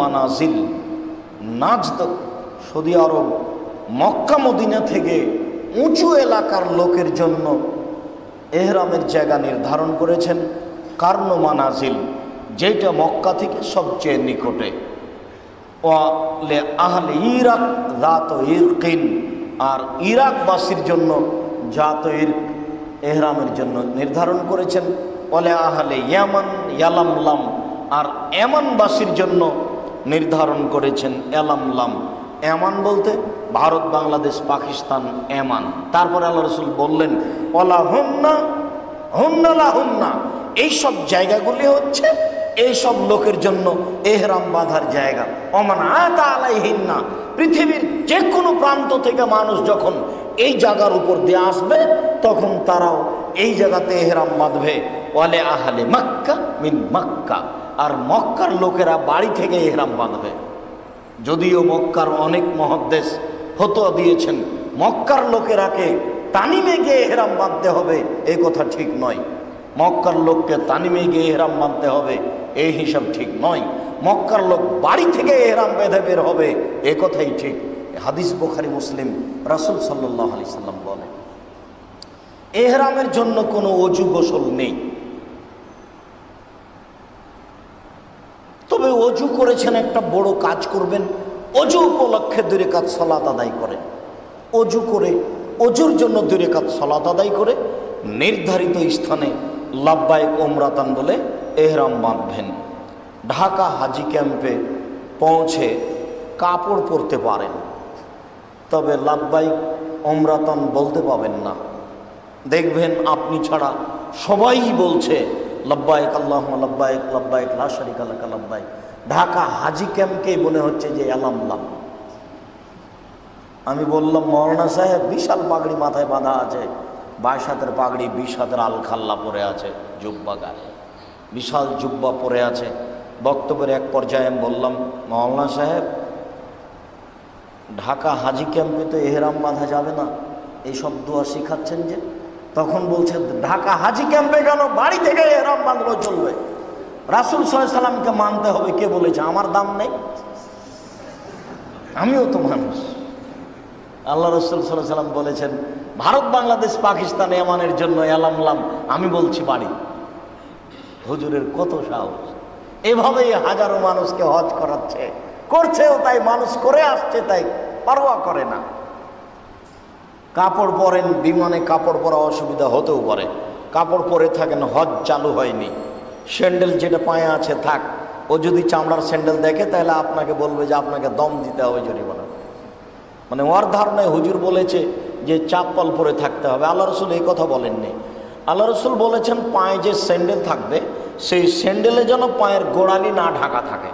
মানাজিল, Najd Saudi আরব Mecca Medina থেকে উঁচু এলাকার লোকের জন্য এহরামের জায়গা নির্ধারণ করেছেন কার্ন মানাজিল, যেটা মক্কা থেকে সবচেয়ে নিকটে। ওয়ালে আহলে ইরাক জাত ইরকিন, আর ইরাকবাসীর জন্য জাত ইরক এহরামের জন্য নির্ধারণ করেছেন। ওয়ালে আহলে ইয়ামান ইয়ালামলাম, আর এমানবাসীর জন্য নির্ধারণ করেছেন এলামলাম। এমান বলতে ভারত, বাংলাদেশ, পাকিস্তান, এমান। তারপরে আল্লাহ রাসূল বললেন ওয়ালা হুন্না হুন্না লা হুন্না, এইসব জায়গাগুলি হচ্ছে এইসব লোকের জন্য এহরাম বাঁধার জায়গা। ওমান আতা আলাইহিন্না, পৃথিবীর যে কোনো প্রান্ত থেকে মানুষ যখন এই জায়গার উপর দিয়ে আসবে তখন তারাও এই জায়গাতে এহরাম বাঁধবে। ওয়ালে আহলে মক্কা মিন মক্কা, আর মক্কার লোকেরা বাড়ি থেকে এহরাম বাঁধবে। যদিও মক্কার অনেক মুহাদ্দিস ফতোয়া দিয়েছেন মক্কার লোকেরাকে তানিমে গিয়ে এহরাম বাঁধতে হবে, এই কথা ঠিক নয়। মক্কার লোককে তানিমে গিয়ে এহরাম বাঁধতে হবে এই হিসাব ঠিক নয়। মক্কার লোক বাড়ি থেকে এহরাম বেঁধে বের হবে, এ কথাই ঠিক। হাদিস বুখারী মুসলিম, রাসূল সাল্লাল্লাহু আলাইহি সাল্লাম বলেন এহরামের জন্য কোনো ওযু গোসল নেই, তবে ওযু করেছেন একটা বড় কাজ করবেন, ওযু উপলক্ষে 2 রাকাত সালাত আদায় করেন। ওযু করে ওযুর জন্য 2 রাকাত সালাত আদায় করে নির্ধারিত স্থানে লাব্বাইক উমরাতান বলে এহরাম বাঁধবেন। ঢাকা হাজি ক্যাম্পে পৌঁছে কাপড় পরতে পারেন, তবে লাব্বাইক উমরাতান বলতে পাবেন না। দেখবেন আপনি ছাড়া সবাই বলছে লব্বাইক আল্লাহুম্মা লব্বাইক লব্বাইক লা শারীকা লাকা লব্বাইক। ঢাকা হাজি ক্যাম্পকেই মনে হচ্ছে যে এলামলাম। আমি বললাম মৌলানা সাহেব বিশাল পাগড়ি মাথায় বাঁধা আছে, 22 হাতের পাগড়ি, 20 হাতের আলখাল্লা পরে আছে, জুব্বা গায়ে বিশাল জুব্বা পরে আছে। বক্তব্যের এক পর্যায়ে আমি বললাম মৌলানা সাহেব ঢাকা হাজি ক্যাম্পে তো এহরাম বাঁধা যাবে না, এইসব দোয়া শিখাচ্ছেন যে। তখন বলছে ঢাকা হাজি ক্যাম্পে কেন, বাড়ি থেকে এহরাম বাঁধলেও চলবে। রাসূল সাল্লাল্লাহু আলাইহি সাল্লামকে মানতে হবে, কে বলেছে? আমার দাম নেই, আমিও তো মানুষ। আল্লাহ রাসূল সাল্লাল্লাহু আলাইহি সাল্লাম বলেছেন ভারত, বাংলাদেশ, পাকিস্তান, এমানের জন্য এলামলাম, আমি বলছি বাড়ি। হুজুরের কত সাহস! এভাবেই হাজারো মানুষকে হজ করাচ্ছে, করছেও তাই, মানুষ করে আসছে তাই পারোয়া করে না। কাপড় পরেন, বিমানে কাপড় পরা অসুবিধা হতেও পারে, কাপড় পরে থাকেন, হজ চালু হয়নি, স্যান্ডেল যেটা পায়ে আছে থাক। ও যদি চামড়ার স্যান্ডেল দেখে তাহলে আপনাকে বলবে যে আপনাকে দম দিতে হবে, জরিমানা। মানে ওর ধারণায় হুজুর বলেছে যে চাপ্পল পরে থাকতে হবে। আল্লাহ রাসূল এই কথা বলেননি। আল্লাহ রাসূল বলেছেন পায়ে যে স্যান্ডেল থাকবে সেই স্যান্ডেলে যেন পায়ের গোড়ালি না ঢাকা থাকে।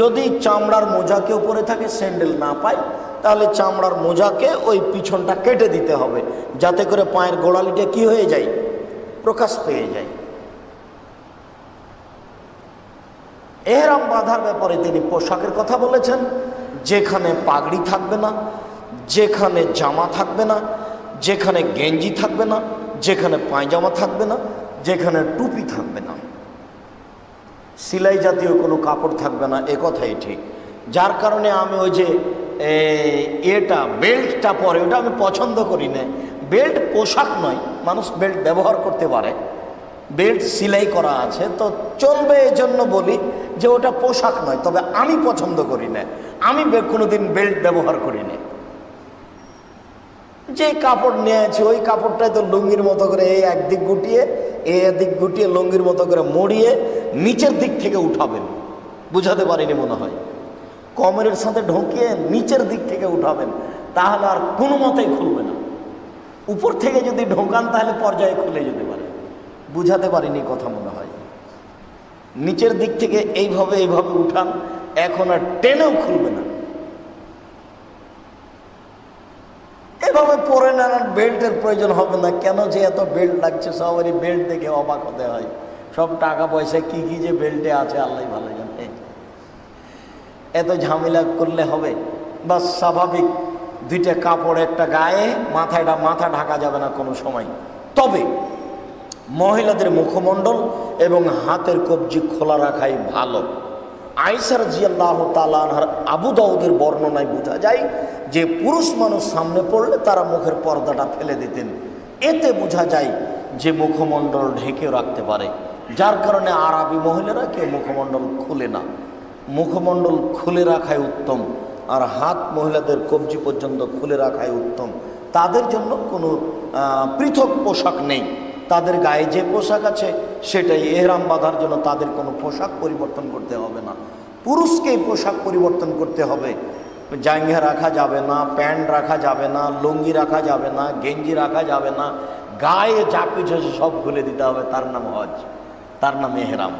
যদি চামড়ার মোজা কেউ পরে থাকে, স্যান্ডেল না পায়, তাহলে চামড়ার মোজাকে ওই পিছনটা কেটে দিতে হবে, যাতে করে পায়ের গোড়ালিটা কি হয়ে যায়, প্রকাশ পেয়ে যায়। এহরাম বাঁধার ব্যাপারে তিনি পোশাকের কথা বলেছেন, যেখানে পাগড়ি থাকবে না, যেখানে জামা থাকবে না, যেখানে গেঞ্জি থাকবে না, যেখানে পায়জামা থাকবে না, যেখানে টুপি থাকবে না, সেলাই জাতীয় কোনো কাপড় থাকবে না, এ কথাই ঠিক। যার কারণে আমি ওই যে বেল্টটা পরে ওটা আমি পছন্দ করি না। বেল্ট পোশাক নয়, মানুষ বেল্ট ব্যবহার করতে পারে, বেল্ট সেলাই করা আছে তো চলবে, এজন্য বলি যে ওটা পোশাক নয়, তবে আমি পছন্দ করি না, আমি কোনোদিন বেল্ট ব্যবহার করি না। যে কাপড় নিয়েছে ওই কাপড়টাই তো লুঙ্গির মতো করে এই একদিক গুটিয়ে এদিক গুটিয়ে লুঙ্গির মতো করে মড়িয়ে নিচের দিক থেকে উঠাবেন, বুঝাতে পারিনি মনে হয়, কোমরের সাথে ঢোকিয়ে নিচের দিক থেকে উঠাবেন, তাহলে আর কোনো মতেই খুলবে না। উপর থেকে যদি ঢোকান তাহলে পর্যায়ে খুলে যেতে পারে, বুঝাতে পারিনি কথা মনে হয়। নিচের দিক থেকে এইভাবে এইভাবে উঠান, এখন আর টেনেও খুলবে না। এভাবে পরে নেন, বেল্টের প্রয়োজন হবে না। কেন যে এত বেল্ট লাগছে, সবারই বেল্ট দেখে অবাক হতে হয়। সব টাকা পয়সা কি কি যে বেল্টে আছে আল্লাহ ভালো জানে। এত ঝামেলা করলে হবে? বাস স্বাভাবিক দুইটা কাপড় একটা গায়ে, মাথা ঢাকা যাবে না কোনো সময়। তবে মহিলাদের মুখমণ্ডল এবং হাতের কবজি খোলা রাখাই ভালো। আয়েশা রাদিয়াল্লাহু তাআলা আনহার আবু দাউদের বর্ণনায় বোঝা যায় যে পুরুষ মানুষ সামনে পড়লে তারা মুখের পর্দাটা ফেলে দিতেন। এতে বোঝা যায় যে মুখমণ্ডল ঢেকে রাখতে পারে, যার কারণে আরবি মহিলারা কেউ মুখমণ্ডল খুলে না। মুখমণ্ডল খুলে রাখাই উত্তম, আর হাত মহিলাদের কবজি পর্যন্ত খুলে রাখাই উত্তম। তাদের জন্য কোনো পৃথক পোশাক নেই, তাদের গায়ে যে পোশাক আছে সেটাই এহরাম বাঁধার জন্য তাদের কোনো পোশাক পরিবর্তন করতে হবে না। পুরুষকেই পোশাক পরিবর্তন করতে হবে। জাঙ্গিয়া রাখা যাবে না, প্যান্ট রাখা যাবে না, লুঙ্গি রাখা যাবে না, গেঞ্জি রাখা যাবে না, গায়ে যা কিছু আছে সব খুলে দিতে হবে। তার নাম হজ, তার নাম এহরাম।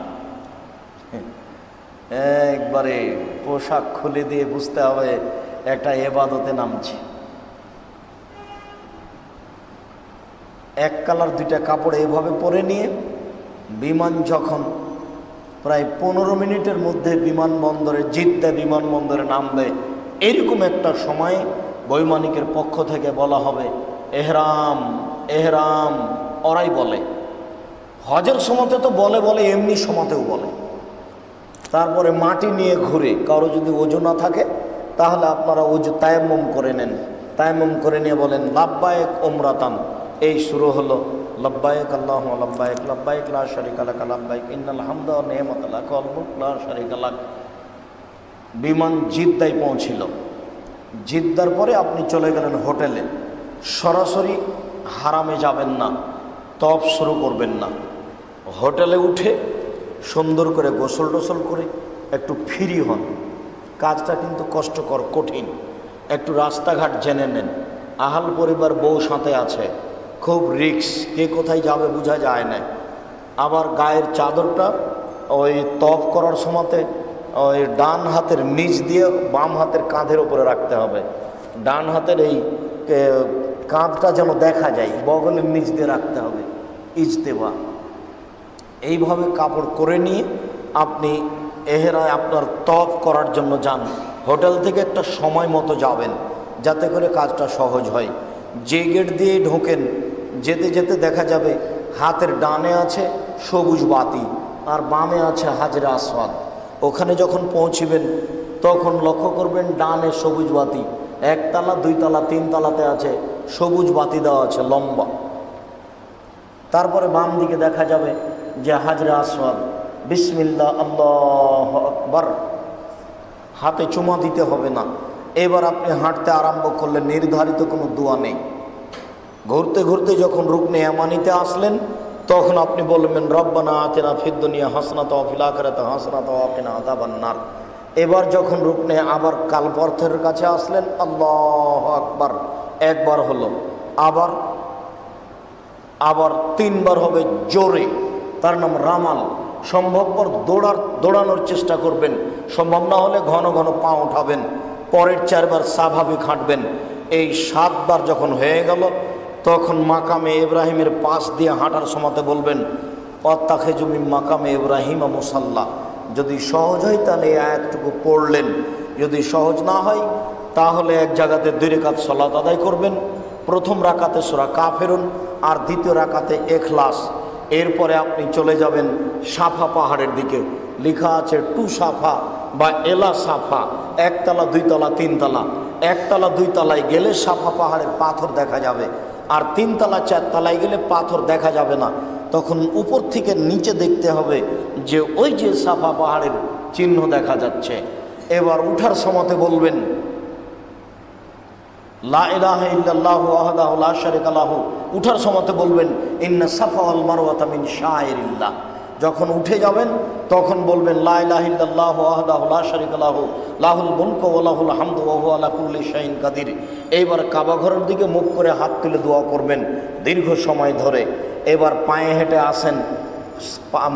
একবারে পোশাক খুলে দিয়ে বুঝতে হবে একটা এবাদতে নামছে। এক কালার দুইটা কাপড় এভাবে পরে নিয়ে বিমান যখন প্রায় 15 মিনিটের মধ্যে বিমানবন্দরে জিদ্দা বিমানবন্দরে নামবে, এরকম একটা সময়ে বৈমানিকের পক্ষ থেকে বলা হবে এহরাম এহরাম। ওরাই বলে, হজের সময়তে তো বলে বলে এমনি সময়তেও বলে। তারপরে মাটি নিয়ে ঘুরে, কারো যদি ওজু না থাকে তাহলে আপনারা ওজু তায়াম্মুম করে নেন, তায়াম্মুম করে নিয়ে বলেন লাব্বায়েক উমরাতান। এই শুরু হলো লব্বায়েক আল্লাহুম্মা লব্বায়েক লব্বায়েক লা শারীকা লাক লব্বায়েক ইন্নাল হামদা ওয়া নি'মাতা লাক ওয়াল মুলক লা শারীকা লাক। বিমান জিদ্দায় পৌঁছিল। জিদ্দার পরে আপনি চলে গেলেন হোটেলে। সরাসরি হারামে যাবেন না, তওয়াফ শুরু করবেন না। হোটেলে উঠে সুন্দর করে গোসল টোসল করে একটু ফ্রি হন। কাজটা কিন্তু কষ্টকর, কঠিন। একটু রাস্তাঘাট জেনে নেন। আহাল পরিবার, বউ সাথে আছে, খুব রিক্স, কে কোথায় যাবে বোঝা যায় না। আবার গায়ের চাদরটা ওই তওয়াফ করার সময়তে ওই ডান হাতের নিচ দিয়ে বাম হাতের কাঁধের উপরে রাখতে হবে। ডান হাতের এই কাঁধটা যেন দেখা যায়, বগলের নিচ দিয়ে রাখতে হবে, ইজতেবা। এইভাবে কাপড় করে নিয়ে আপনি এহরায় আপনার তওয়াফ করার জন্য যান। হোটেল থেকে একটা সময় মতো যাবেন যাতে করে কাজটা সহজ হয়। যে গেট দিয়ে ঢোকেন, যেতে যেতে দেখা যাবে হাতের ডানে আছে সবুজ বাতি আর বামে আছে হাজরে আসওয়াদ। ওখানে যখন পৌঁছিবেন তখন লক্ষ্য করবেন ডানে সবুজ বাতি, একতলা দুইতলা তিনতলাতে আছে সবুজ বাতি দেওয়া আছে লম্বা। তারপরে বাম দিকে দেখা যাবে যে হাজরে আসওয়াদ। বিসমিল্লাহ আল্লাহু আকবার। হাতে চুমা দিতে হবে না। এবার আপনি হাঁটতে আরম্ভ করলেন, নির্ধারিত কোনো দোয়া নেই। ঘুরতে ঘুরতে যখন রুকনে ইয়ামানিতে আসলেন তখন আপনি বলবেন রব্বানা আতিনা ফিদ দুনিয়া হাসানাতাও ওয়া ফিল আখিরাতি হাসানাতাও ওয়া কিনা আযাবান নার। এবার যখন রুকনে আবার কালপথের কাছে আসলেন আল্লাহু আকবার, একবার হলো, আবার আবার তিনবার হবে জোরে, তার নাম রামাল। সম্ভবপর দৌড়ানোর চেষ্টা করবেন, সম্ভব না হলে ঘন ঘন পা উঠাবেন। পরের 4 বার স্বাভাবিক হাঁটবেন। এই 7 বার যখন হয়ে গেল তখন মাকামে ইব্রাহিমের পাশ দিয়ে হাঁটার সময়তে বলবেন ওয়াত্তাখিযু মিন মাকামে ইব্রাহিম মুসাল্লা। যদি সহজ হয় তাহলে এই আয়াতটুকু পড়লেন, যদি সহজ না হয় তাহলে এক জায়গাতে 2 রাকাত সালাত আদায় করবেন। প্রথম রাকাতে সূরা কাফিরুন আর দ্বিতীয় রাকাতে ইখলাস। এরপরে আপনি চলে যাবেন সাফা পাহাড়ের দিকে। লেখা আছে টু সাফা বা এলা সাফা, একতলা দুইতলা তিনতলা। একতলা দুইতলায় গেলে সাফা পাহাড়ের পাথর দেখা যাবে, আর তিনতলা 4 তলায় গেলে পাথর দেখা যাবে না। তখন উপর থেকে নিচে দেখতে হবে যে ওই যে সাফা পাহাড়ের চিহ্ন দেখা যাচ্ছে। এবার উঠার সময়তে বলবেন লা ইলাহা ইল্লাল্লাহু ওয়াহদাহু লা শারীকা লাহু। উঠার সময়তে বলবেন ইন্না সাফা ওয়াল মারওয়াতা মিন শাআইরিল্লাহ। যখন উঠে যাবেন তখন বলবেন লা ইলাহা ইল্লাল্লাহু ওয়াহদাহু লা শারীকা লাহু লাহুল মুলকু ওয়া লাহুল হামদু ওয়া হুয়া আলা কুল্লি শাইইন কাদির। এইবার কাবা ঘরের দিকে মুখ করে হাত তুলে দোয়া করবেন দীর্ঘ সময় ধরে। এবার পায়ে হেঁটে আসেন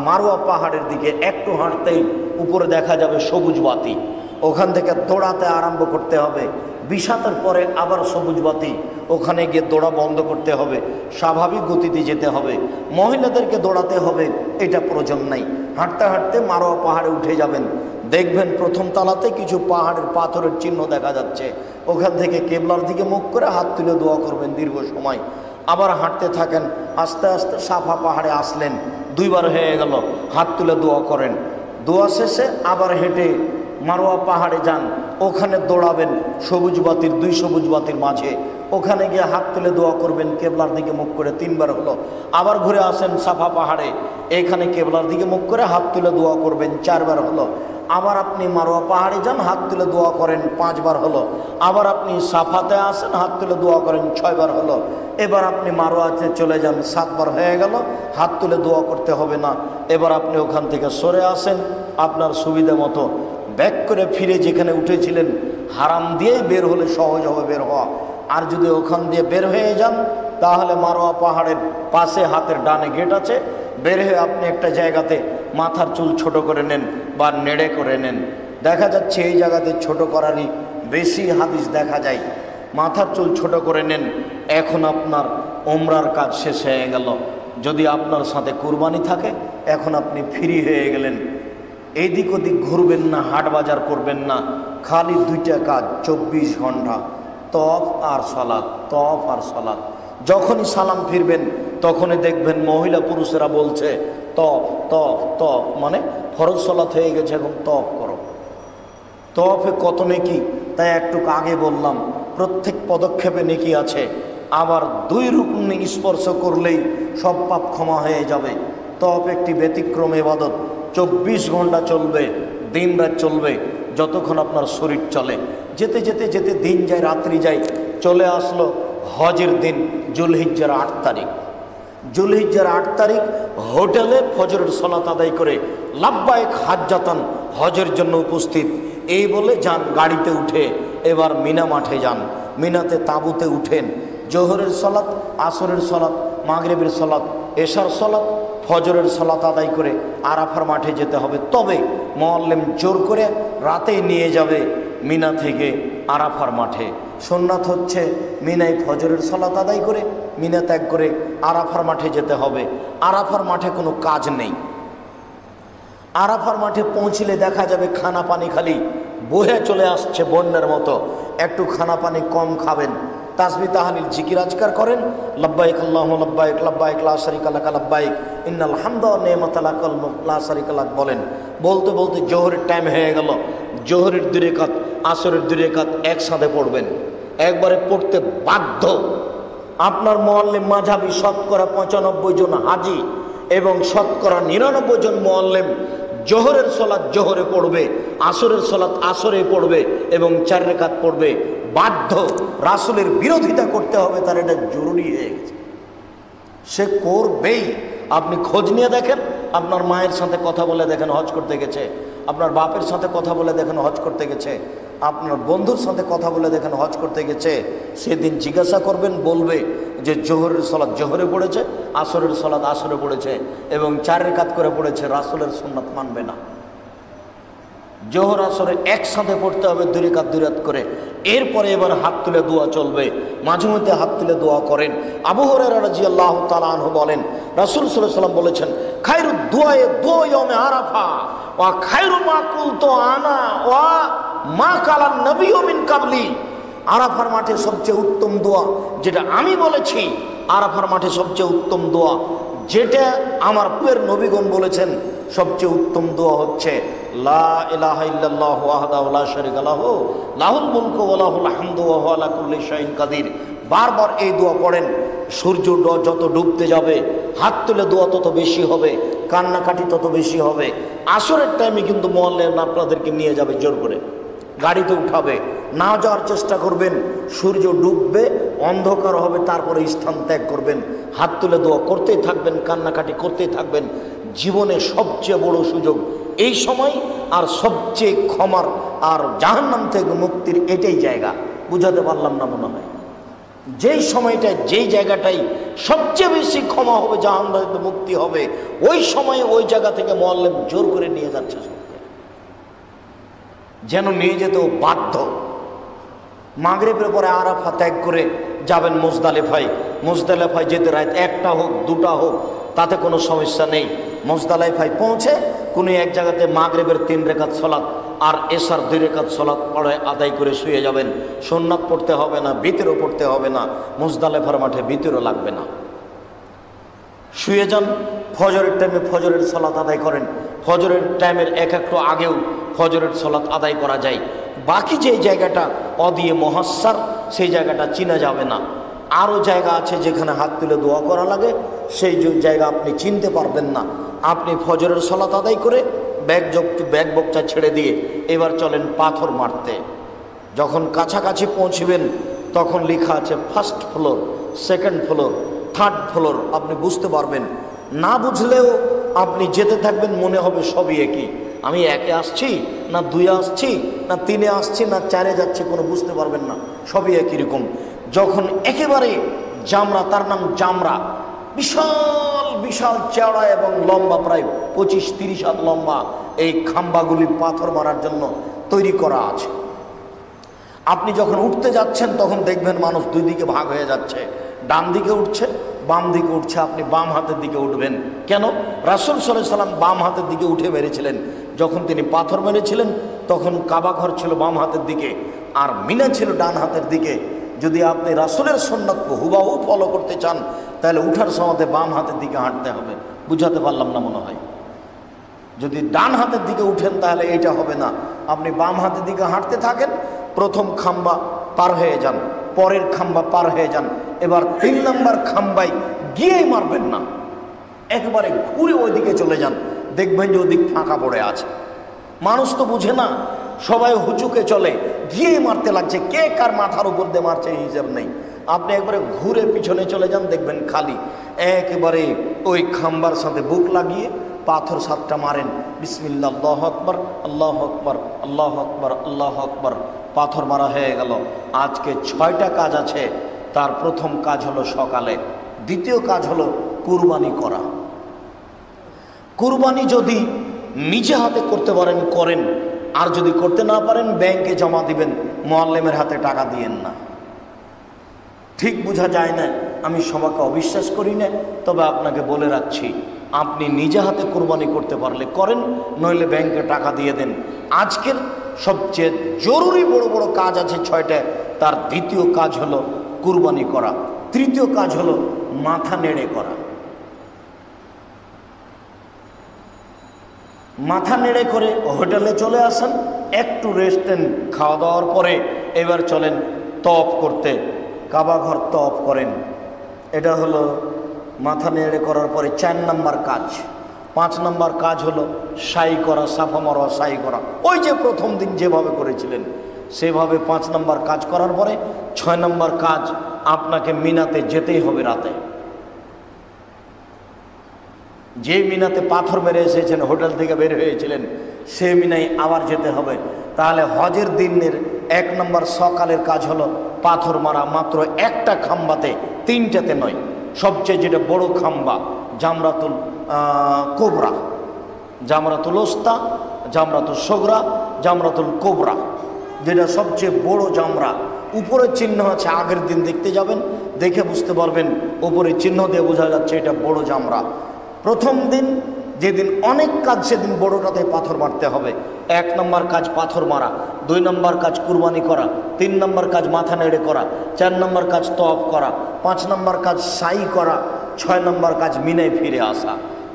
মারওয়া পাহাড়ের দিকে। একটু হাঁটতেই উপরে দেখা যাবে সবুজ বাতি, ওখান থেকে দৌড়াতে আরম্ভ করতে হবে। 20 হাতের পরে আবার সবুজ বাতি, ওখানে গিয়ে দৌড়া বন্ধ করতে হবে, স্বাভাবিক গতিতে যেতে হবে। মহিলাদেরকে দৌড়াতে হবে এটা প্রয়োজন নাই। হাঁটতে হাঁটতে মারোয়া পাহাড়ে উঠে যাবেন, দেখবেন প্রথম তলাতে কিছু পাহাড়ের পাথরের চিহ্ন দেখা যাচ্ছে। ওখান থেকে কেবলার দিকে মুখ করে হাত তুলে দোয়া করবেন দীর্ঘ সময়। আবার হাঁটতে থাকেন, আস্তে আস্তে সাফা পাহাড়ে আসলেন, 2 বার হয়ে গেল, হাত তুলে দোয়া করেন। দোয়া শেষে আবার হেঁটে মারোয়া পাহাড়ে যান, ওখানে দৌড়াবেন সবুজ বাতির, 2 সবুজ বাতির মাঝে, ওখানে গিয়ে হাত তুলে দোয়া করবেন কেবলার দিকে মুখ করে 3 বার হলো। আবার ঘুরে আসেন সাফা পাহাড়ে, এখানে কেবলার দিকে মুখ করে হাত তুলে দোয়া করবেন 4 বার হলো। আবার আপনি মারোয়া পাহাড়ে যান, হাত তুলে দোয়া করেন 5 বার হলো। আবার আপনি সাফাতে আসেন, হাত তুলে দোয়া করেন 6 বার হলো। এবার আপনি মারোয়াতে চলে যান, 7 বার হয়ে গেল, হাত তুলে দোয়া করতে হবে না। এবার আপনি ওখান থেকে সরে আসেন আপনার সুবিধা মতো, ব্যাক করে ফিরে যেখানে উঠেছিলেন হারাম দিয়েই বের হলে সহজ হবে বের হওয়া। আর যদি ওখান দিয়ে বের হয়ে যান তাহলে মারোয়া পাহাড়ের পাশে হাতের ডানে গেট আছে, বের হয়ে আপনি একটা জায়গাতে মাথার চুল ছোট করে নেন বা নেড়ে করে নেন। দেখা যাচ্ছে এই জায়গাতে ছোট করারই বেশি হাদিস দেখা যায়। মাথার চুল ছোট করে নেন। এখন আপনার ওমরার কাজ শেষ হয়ে গেল। যদি আপনার সাথে কুরবানি থাকে এখন আপনি ফ্রি হয়ে গেলেন, এইদিক ওদিক ঘুরবেন না, হাট বাজার করবেন না, খালি 2টা কাজ 24 ঘন্টা, তফ আর সালাত, তফ আর সালাত। যখনই সালাম ফিরবেন তখনই দেখবেন মহিলা পুরুষেরা বলছে তফ তফ তফ, মানে ফরজ সালাত হয়ে গেছে, এখন তফ করো। তফে কত নেকি তাই একটু আগে বললাম, প্রত্যেক পদক্ষেপে নেকি আছে। আবার 2 রুকন স্পর্শ করলেই সব পাপ ক্ষমা হয়ে যাবে। তফ একটি ব্যতিক্রম ইবাদত, 24 ঘন্টা চলবে, দিন রাত চলবে, যতক্ষণ আপনার শরীর চলে। যেতে যেতে যেতে দিন যায়, রাত্রি যায়, চলে আসলো হজের দিন, জুলহিজ্জার 8 তারিখ। জুলহিজ্জার 8 তারিখ হোটেলে ফজরের সালাত আদায় করে লাব্বাইক হাজ্জাতান, হজের জন্য উপস্থিত, এই বলে যান গাড়িতে উঠে এবার মিনা মাঠে যান। মিনাতে তাঁবুতে উঠেন, জোহরের সালাত, আসরের সালাত, মাগরিবের সালাত, এশার সালাত, ফজরের সালাত আদায় করে আরাফার মাঠে যেতে হবে। তবে মুআল্লিম জোর করে রাতেই নিয়ে যাবে মিনা থেকে আরাফার মাঠে। সুন্নাত হচ্ছে মিনায় ফজরের সালাত আদায় করে মিনা ত্যাগ করে আরাফার মাঠে যেতে হবে। আরাফার মাঠে কোনো কাজ নেই। আরাফার মাঠে পৌঁছলে দেখা যাবে খানা পানি খালি বহে চলে আসছে বন্যার মতো। একটু খানা পানি কম খাবেন, তাসবিহ তাহলিল জিকির আজকার করেন, লব্বাইক আল্লাহুম্মা লব্বাইক লব্বাইক লা শারীকা লাকা লব্বাইক ইন্নাল হামদা ওয়া নি'মাতা লাকাল মুলক লা শারীকা লাক বলেন। বলতে বলতে জোহরের টাইম হয়ে গেল। জোহরের 2 রাকাত, আসরের 2 রাকাত একসাথে পড়বেন, একবারে পড়তে বাধ্য। আপনার মুআল্লিম মাযহাবী শতকরা 95 জন হাজি এবং শতকরা 99 জন মুআল্লিম জোহরের সালাত জোহরে পড়বে, আসরের সালাত আসরে পড়বে এবং 4 রাকাত পড়বে বাধ্য। রাসূলের বিরোধিতা করতে হবে, তার এটা জরুরি হয়ে গেছে, সে করবেই। আপনি খোঁজ নিয়ে দেখেন, আপনার মায়ের সাথে কথা বলে দেখেন হজ করতে গেছে, আপনার বাপের সাথে কথা বলে দেখেন হজ করতে গেছে, আপনার বন্ধুর সাথে কথা বলে দেখেন হজ করতে গেছে। সেদিন জিজ্ঞাসা করবেন, বলবে যে জোহরের সালাত জোহরে পড়েছে, আসরের সালাত আসরে পড়েছে এবং 4 রাকাত করে পড়েছে। রাসূলের সুন্নাত মানবে না। জোহর আসরে একসাথে পড়তে হবে 2 রাকাত 2 রাকাত করে। এরপরে এবার হাত তুলে দোয়া চলবে, মাঝে মধ্যে হাত তুলে দোয়া করেন। আবু হুরায়রা রাদিয়াল্লাহু তাআলা আনহু বলেন, রাসূল সাল্লাল্লাহু আলাইহি ওয়াসাল্লাম বলেছেন, খায়রুদ দুআয়ে দুআ ইয়াউমে আরাফা ওয়া খায়রু মা কুলতু আনা ওয়া মা কালান নবিয়্যু মিন কাবলি। আরাফার মাঠে সবচেয়ে উত্তম দোয়া যেটা আমি বলেছি, আরাফার মাঠে সবচেয়ে উত্তম দোয়া যেটা আমার পূর্বের নবীগণ বলেছেন, সবচেয়ে উত্তম দোয়া হচ্ছে লা ইলাহা ইল্লাল্লাহু ওয়াহদাহু লা শারীকা লাহু লাহুল মুলকু ওয়া লাহুল হামদু ওয়া হুয়া আলা কুল্লি শাইইন কাদির। বারবার এই দোয়া পড়েন। সূর্য যত ডুবতে যাবে হাত তুলে দোয়া তত বেশি হবে, কান্নাকাটি তত বেশি হবে। আসরের টাইমে কিন্তু মুআল্লিম আপনাদেরকে নিয়ে যাবে জোর করে, গাড়িতে উঠাবে, না যাওয়ার চেষ্টা করবেন। সূর্য ডুববে, অন্ধকার হবে, তারপরে স্থান ত্যাগ করবেন। হাত তুলে দোয়া করতেই থাকবেন, কান্নাকাটি করতেই থাকবেন। জীবনে সবচেয়ে বড় সুযোগ এই সময়, আর সবচেয়ে ক্ষমার আর জাহান্নাম থেকে মুক্তির এটাই জায়গা। বুঝাতে পারলাম না মনে হয়। যেই সময়টায় যেই জায়গাটাই সবচেয়ে বেশি ক্ষমা হবে, জাহান্নাম থেকে মুক্তি হবে, ওই সময়ে ওই জায়গা থেকে মুআল্লিম জোর করে নিয়ে যাচ্ছে, যেন নিয়ে যেতেও বাধ্য। মাগরিবের পরে আরাফা ত্যাগ করে যাবেন মুজদালিফায়। মুজদালিফায় যেতে রাত 1টা হোক 2টা হোক তাতে কোনো সমস্যা নেই। মুজদালিফায় পৌঁছে কোনো এক জায়গাতে মাগরিবের 3 রাকাত সালাত আর এশার 2 রাকাত সালাত পড়ে আদায় করে শুয়ে যাবেন। সুন্নাত পড়তে হবে না, ভিতরও পড়তে হবে না, মুজদালিফার মাঠে ভিতরও লাগবে না। শুয়ে যান, ফজরের টাইমে ফজরের সালাত আদায় করেন। ফজরের টাইমের একটু আগেও ফজরের সালাত আদায় করা যায়। বাকি যে জায়গাটা অদিয়ে মহাস্সার, সেই জায়গাটা চিনা যাবে না। আরও জায়গা আছে যেখানে হাত তুলে দোয়া করা লাগে, সেই জায়গা আপনি চিনতে পারবেন না। আপনি ফজরের সালাত আদায় করে ব্যাগ বকচা ছেড়ে দিয়ে এবার চলেন পাথর মারতে। যখন কাছাকাছি পৌঁছবেন তখন লেখা আছে first floor, second floor, third floor. আপনি বুঝতে পারবেন, না বুঝলেও আপনি যেতে থাকবেন, মনে হবে সবই একই। আমি একে আসছি না দুয়ে আসছি না তিনে আসছি না চারে যাচ্ছি, কোনো বুঝতে পারবেন না, সবই একই রকম। যখন একেবারে জামরা, তার নাম জামরা, বিশাল বিশাল চওড়া এবং লম্বা, প্রায় 25-30 হাত লম্বা, এই খাম্বাগুলি পাথর মারার জন্য তৈরি করা আছে। আপনি যখন উঠতে যাচ্ছেন তখন দেখবেন মানুষ দুই দিকে ভাগ হয়ে যাচ্ছে, ডান দিকে উঠছে, বাম দিকে উঠছে। আপনি বাম হাতের দিকে উঠবেন কেন? রাসূল সাল্লাল্লাহু আলাইহি সাল্লাম বাম হাতের দিকে উঠে মেরেছিলেন। যখন তিনি পাথর মেরেছিলেন তখন কাবা ঘর ছিল বাম হাতের দিকে আর মিনা ছিল ডান হাতের দিকে। যদি আপনি রাসূলের সুন্নাতকে হুবহু ফলো করতে চান তাহলে উঠার সময় বাম হাতের দিকে হাঁটতে হবে। বুঝাতে পারলাম না মনে হয়? যদি ডান হাতের দিকে উঠেন তাহলে এটা হবে না। আপনি বাম হাতের দিকে হাঁটতে থাকেন, প্রথম খাম্বা পার হয়ে যান, পরের খাম্বা পার হয়ে যান, এবার 3 নম্বর খাম্বায় গিয়েই মারবেন না, একবারে ঘুরে ওইদিকে চলে যান। দেখবেন যে ওদিক ফাঁকা পড়ে আছে। মানুষ তো বুঝে না, সবাই হুচুকে চলে, গিয়েই মারতে লাগছে। কে কার মাথার উপর দিয়ে মারছে এই হিসাব নেই। আপনি একবারে ঘুরে পিছনে চলে যান, দেখবেন খালি। একেবারে ওই খাম্বার সাথে বুক লাগিয়ে পাথর 7টা মারেন। বিসমিল্লাহ, আল্লাহু আকবার, আল্লাহু আকবার, আল্লাহু আকবার, আল্লাহু আকবার। পাথর মারা হয়ে গেল। আজকে 6টা কাজ আছে। তার প্রথম কাজ হলো সকালে, দ্বিতীয় কাজ হলো কুরবানি করা। কুরবানি যদি নিজে হাতে করতে পারেন করেন, আর যদি করতে না পারেন ব্যাংকে জমা দিবেন, মুআল্লিমের হাতে টাকা দিয়েন না। ঠিক বোঝা যায় না, আমি সবাইকে অবিশ্বাস করি না, তবে আপনাকে বলে রাখছি, আপনি নিজে হাতে কুরবানি করতে পারলে করেন, নইলে ব্যাংকে টাকা দিয়ে দেন। আজকের সবচেয়ে জরুরি বড় বড় কাজ আছে 6টা, তার দ্বিতীয় কাজ হলো কুরবানি করা, তৃতীয় কাজ হলো মাথা নেড়ে করা। মাথা নেড়ে করে হোটেলে চলে আসেন, একটু রেস্ট নেন, খাওয়া দাওয়ার পরে এবার চলেন তওয়াফ করতে, কাবা ঘর তওয়াফ করেন। এটা হলো মাথা নেড়ে করার পরে 4 নম্বর কাজ। 5 নম্বর কাজ হলো সাই করা, সাফা মারোয়া, সাই করা। ওই যে প্রথম দিন যেভাবে করেছিলেন সেভাবে 5 নম্বর কাজ করার পরে 6 নম্বর কাজ, আপনাকে মিনাতে যেতেই হবে রাতে। যে মিনাতে পাথর মেরে এসেছেন, হোটেল থেকে বের হয়েছিলেন, সে মিনায় আবার যেতে হবে। তাহলে হজের দিনের 1 নম্বর সকালের কাজ হলো পাথর মারা, মাত্র একটা খাম্বাতে, 3টাতে নয়। সবচেয়ে যেটা বড় খাম্বা জামরাতুল কোবরা, জামরাতুল ওস্তা, জামরাতুল সোগরা, জামরাতুল কোবরা, যেটা সবচেয়ে বড় জামরা। উপরে চিহ্ন আছে, আগের দিন দেখতে যাবেন, দেখে বুঝতে পারবেন, উপরে চিহ্ন দিয়ে বোঝা যাচ্ছে এটা বড় জামরা। প্রথম দিন যেদিন অনেক কাজ, সেদিন বড়টাতে পাথর মারতে হবে। 1 নম্বর কাজ পাথর মারা, 2 নম্বর কাজ কুরবানি করা, 3 নম্বর কাজ মাথা নেড়ে করা, 4 নম্বর কাজ তওয়াফ করা, 5 নম্বর কাজ সাই করা, 6 নম্বর কাজ মিনায় ফিরে আসা।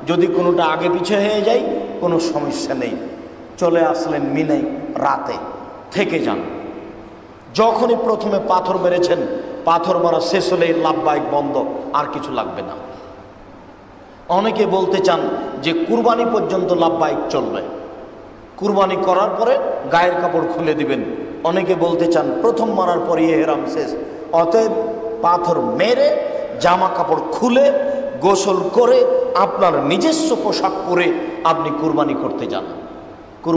যদি কোনোটা আগে পিছে হয়ে যায় কোনো সমস্যা নেই, চলে আসলেন মিনায়, রাতে থেকে যান। যখনই প্রথমে পাথর মেরেছেন, পাথর মারা শেষ হলেই লাব্বাইক বন্ধ, আর কিছু লাগবে না। অনেকে বলতে চান যে কুরবানি পর্যন্ত লাব্বাইক চলবে, কুরবানি করার পরে গায়ের কাপড় খুলে দিবেন। অনেকে বলতে চান প্রথম মারার পরে ইহরাম শেষ, অতএব পাথর মেরে জামা কাপড় খুলে গোসল করে আপনার নিজস্ব পোশাক পরে আপনি কুরবানি করতে যান।